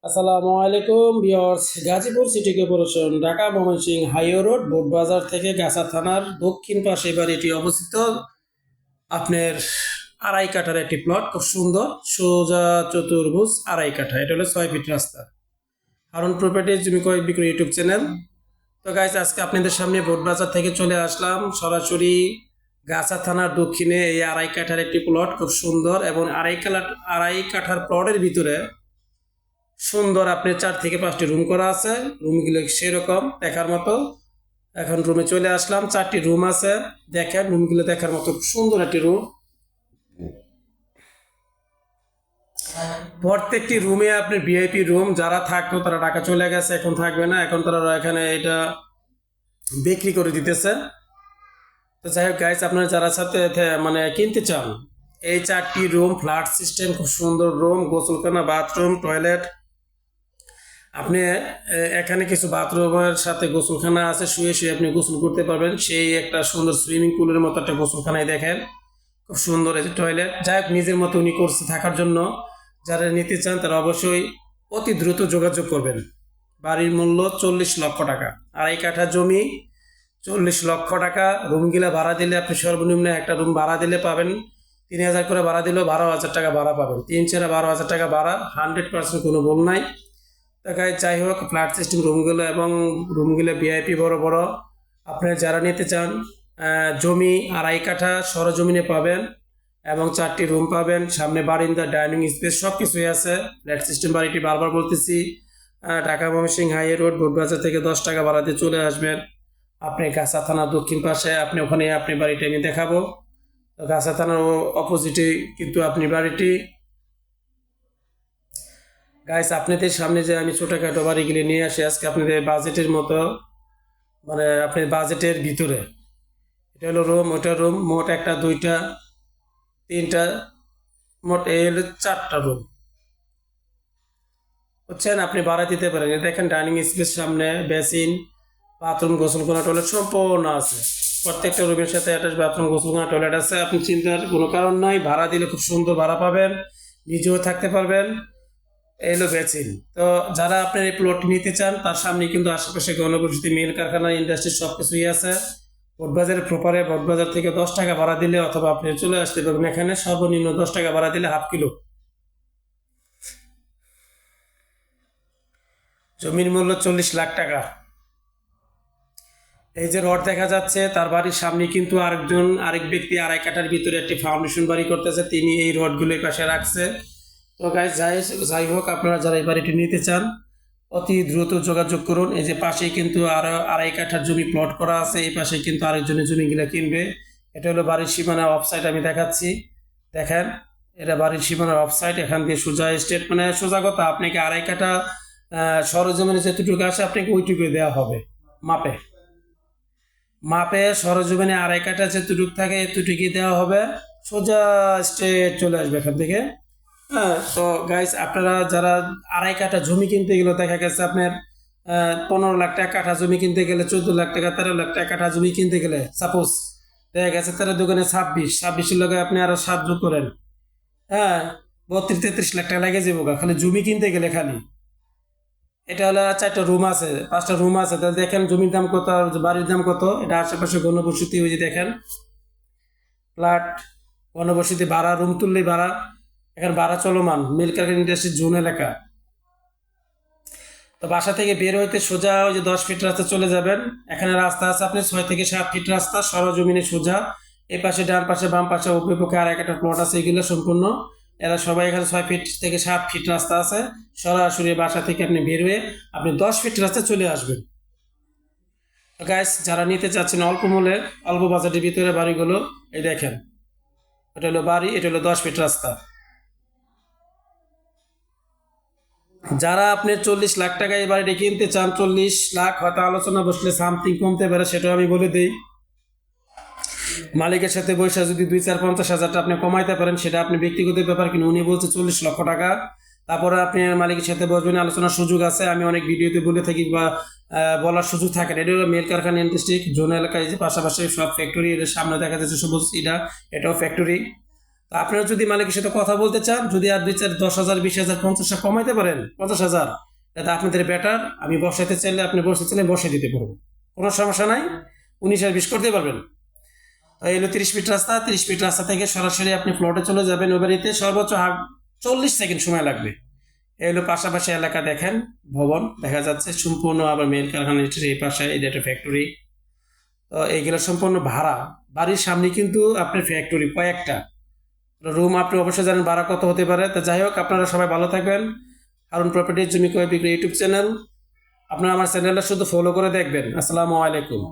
আসসালামু আলাইকুম viewers. Gazipur city corporation Dhaka Mymensingh highway road boat বাজার থেকে গাছা থানার দক্ষিণ পাশে বাড়িটি অবস্থিত। আপনার আড়াই কাঠার একটি প্লট, খুব সুন্দর সোজা চতুর্ভুজ আড়াই কাঠা। এটা হলো 6 ফিট রাস্তা। হারুন প্রপার্টিজ জমি ক্রয় বিক্রয় ইউটিউব চ্যানেল। তো গাইজ, আজকে আপনাদের সামনে বোট বাজার থেকে চলে আসলাম সরাসরি গাছা থানার দক্ষিণে এই আড়াই কাঠার একটি প্লট, খুব সুন্দর। এবং আড়াই কাঠার প্লটের ভিতরে সুন্দর আপনি 4 থেকে 5টি রুম করা আছে। রুমগুলো সেরকম দেখার মতো। এখন রুমে চলে আসলাম, 4টি রুম আছে। দেখেন রুমগুলো দেখার মতো, খুব সুন্দর একটি রুম। প্রত্যেকটি রুমে আপনি ভিআইপি রুম। যারা থাকতো তারা ঢাকা চলে গেছে, এখন থাকবে না, এখন তারা এখানে এটা বিক্রি করে দিতেছে। তো যাই হোক গাইস, আপনারা যারা সাথে মানে কিনতে চান, এই 4টি রুম ফ্ল্যাট সিস্টেম, খুব সুন্দর রুম, গোসলখানা, বাথরুম, টয়লেট। আপনি এখানে কিছু বাথরুমের সাথে গোসলখানা আছে, শুয়ে শুয়ে আপনি গোসল করতে পারবেন। সেই একটা সুন্দর সুইমিং পুলের মতো একটা গোসলখানায় দেখেন, খুব সুন্দর এই যে টয়লেট। যাই হোক, নিজের মতো উনি করছে থাকার জন্য। যারা নিতে চান তারা অবশ্যই অতি দ্রুত যোগাযোগ করবেন। বাড়ির মূল্য 40 লক্ষ টাকা, আড়াই কাঠা জমি, 40 লক্ষ টাকা। রুমগুলা ভাড়া দিলে আপনি সর্বনিম্ন একটা রুম ভাড়া দিলে পাবেন 3,000 করে ভাড়া দিলেও 12,000 টাকা ভাড়া পাবেন। 3-4 12,000 টাকা ভাড়া, 100% কোনো ভুল নাই। টাকায় যাই হোক, ফ্ল্যাট সিস্টেম রুমগুলো এবং রুমগুলো ভিআইপি বড় বড়। আপনারা যারা নিতে চান, জমি আড়াই কাঠা সরজমিনে পাবেন এবং 4টি রুম পাবেন, সামনে বারিন্দা, ডাইনিং স্পেস, সব কিছুই আছে। ফ্ল্যাট সিস্টেম বাড়িটি বারবার বলতেছি, ঢাকা ময়মনসিংহ হাইওয়ে রোড বোটবাজার থেকে 10 টাকা ভাড়া দিয়ে চলে আসবেন। আপনি গাছা থানার দক্ষিণ পাশে, আপনি ওখানে আপনি বাড়িটা আমি দেখাবো। গাছা থানার অপোজিটে কিন্তু আপনি বাড়িটি। গাইস, আপনাদের সামনে যে আমি ছোটখাটো বাড়িগুলি নিয়ে আসি আজকে আপনাদের বাজেটের মতো, মানে আপনার বাজেটের ভিতরে। এটা হলো রুম, ওটা রুম, মোট 1 2 3 মোট এই হলো 4টা রুম, বুঝছেন। আপনি ভাড়া দিতে পারেন। দেখেন ডাইনিং স্পেস, সামনে বেসিন, বাথরুম, গোসলখানা, টয়লেট সম্পূর্ণ আছে। প্রত্যেকটা রুমের সাথে অ্যাটাচ বাথরুম, গোসলখানা, টয়লেট আছে। আপনি চিন্তার কোনো কারণ নাই, ভাড়া দিলে খুব সুন্দর ভাড়া পাবেন, নিজেও থাকতে পারবেন। এই হলো বেচিন। তো যারা আপনার এই প্লট নিতে চান, তার সামনে কিন্তু আশেপাশে গণবসতি, মিল কারখানা, ইন্ডাস্ট্রি সব কিছুই আছে। বোটবাজারের প্রপারে বোটবাজার থেকে 10 টাকা ভাড়া দিলে অথবা আপনি চলে আসতে পারবেন এখানে, সর্বনিম্ন 10 টাকা ভাড়া দিলে হাফ কিলো। জমির মূল্য 40 লাখ টাকা। এই যে রড দেখা যাচ্ছে, তার বাড়ির সামনে কিন্তু আরেক ব্যক্তি আড়াই কাঠার ভিতরে একটি ফাউন্ডেশন বাড়ি করতেছে, তিনি এই রডগুলো এই পাশে রাখছে। তো গাইজ, যাই হোক, আপনারা যারা এই বাড়িটি নিতে চান অতি দ্রুত যোগাযোগ করুন। এই যে পাশেই কিন্তু আরো আড়াই কাঠার জমি প্লট করা আছে, এই পাশে কিন্তু আরেকজনের জমিগুলো কিনবে। এটা হলো বাড়ির সীমানা অফসাইড, আমি দেখাচ্ছি। দেখেন, এটা বাড়ির সীমানার অফসাইড। এখান দিয়ে সোজা স্টেট, মানে সোজা কথা, আপনাকে আড়াই কাঠা সরজমিনে যেটুকু আসে আপনাকে ওইটুকু দেওয়া হবে। মাপে মাপে সরজমিনে আড়াই কাঠা যেটুকু থাকে এতটুকু দেওয়া হবে, সোজা স্টেট চলে আসবে এখান থেকে। হ্যাঁ, তো গাইস, আপনারা যারা আড়াই কাঠা জমি কিনতে গেলে দেখা গেছে আপনার 15 লাখ টাকা কাঠা জমি কিনতে গেলে, 14 লাখ টাকা, 13 লাখ টাকা কাঠা জমি কিনতে গেলে, সাপোজ দেখা গেছে তারা দোকানে 26 লগে আপনি আরো 7 যোগ করেন, হ্যাঁ, 32-33 লাখ টাকা লাগে যাবো খালি জমি কিনতে গেলে খালি। এটা হলো 4টা রুম আছে, 5টা রুম আছে। তাহলে দেখেন জমির দাম কত আর বাড়ির দাম কত। এটা আশেপাশে ঘনবসতি, ওই যে দেখেন ফ্ল্যাট, ঘনবসতি, ভাড়া, রুম তুললেই ভাড়া। এখানে ভাড়া চলমান, মিল্ক ইন্ডাস্ট্রির জোন এলাকা। তো বাসা থেকে বের হইতে সোজা ওই যে 10 ফিট রাস্তা চলে যাবেন। এখানে রাস্তা আছে আপনি 6 থেকে 7 ফিট রাস্তা, সরজমিনে সোজা। এই পাশে ডান পাশে বাম পাশে উভয় পক্ষে আর একটা প্লট আছে, এগুলো সম্পূর্ণ। এরা সবাই এখানে 6 থেকে 7 ফিট রাস্তা আছে। সরাসরি বাসা থেকে আপনি বের হয়ে আপনি 10 ফিট রাস্তা চলে আসবেন। গাইস, যারা নিতে চাচ্ছেন অল্প মূল্যে, অল্প বাজেটের ভিতরে বাড়িগুলো, এই দেখেন, এটা হলো বাড়ি, এটা হলো 10 ফিট রাস্তা। যারা আপনি 40 লাখ টাকায় এই বাড়িটি কিনতে চান, 40 লাখ, হয়তো আলোচনা বসলে সামথিং কমতে পারে, সেটাও আমি বলে দিই। মালিকের সাথে বৈশা যদি 2-4-50 হাজার আপনি কমাইতে পারেন, সেটা আপনি ব্যক্তিগত ব্যাপার। কিন্তু উনি বলছে 40 লক্ষ টাকা। তারপরে আপনি মালিকের সাথে বসবেন, আলোচনার সুযোগ আছে। আমি অনেক ভিডিওতে বলে থাকি বা বলার সুযোগ থাকে। এটা হলো মেল কারখানা ইন্ডাস্ট্রি জোন এলাকায়, যে পাশাপাশি সব ফ্যাক্টরি, এর সামনে দেখা যাচ্ছে সবুজ, এটাও ফ্যাক্টরি। তো আপনারা যদি মালিকের সাথে কথা বলতে চান, যদি আর 2-4 10,000 20,000 50,000 কমাইতে পারেন, 50,000, তাতে আপনাদের বেটার। আমি বসাইতে চাইলে, আপনি বসতে চাইলে বসে দিতে পারবো, কোনো সমস্যা নাই। 19 আর 20 করতে পারবেন। তো এই হলো 30 ফিট রাস্তা। 30 ফিট রাস্তা থেকে সরাসরি আপনি প্লটে চলে যাবেন। ওই বাড়িতে সর্বোচ্চ 40 সেকেন্ড সময় লাগবে। এই হলো পাশাপাশি এলাকা, দেখেন ভবন দেখা যাচ্ছে সম্পূর্ণ, আবার মেল কারখানা এই পাশে, এই একটা ফ্যাক্টরি। তো এইগুলো সম্পূর্ণ ভাড়া। বাড়ির সামনে কিন্তু আপনার ফ্যাক্টরি কয়েকটা রুম, আপনি অবশ্যই জানেন ভাড়া কত হতে পারে। তো যাই হোক, আপনারা সবাই ভালো থাকবেন। হারুন প্রপার্টির জমি ক্রয় বিক্রয় ইউটিউব চ্যানেল, আপনারা আমার চ্যানেলটা শুধু ফলো করে দেখবেন। আসসালামু আলাইকুম।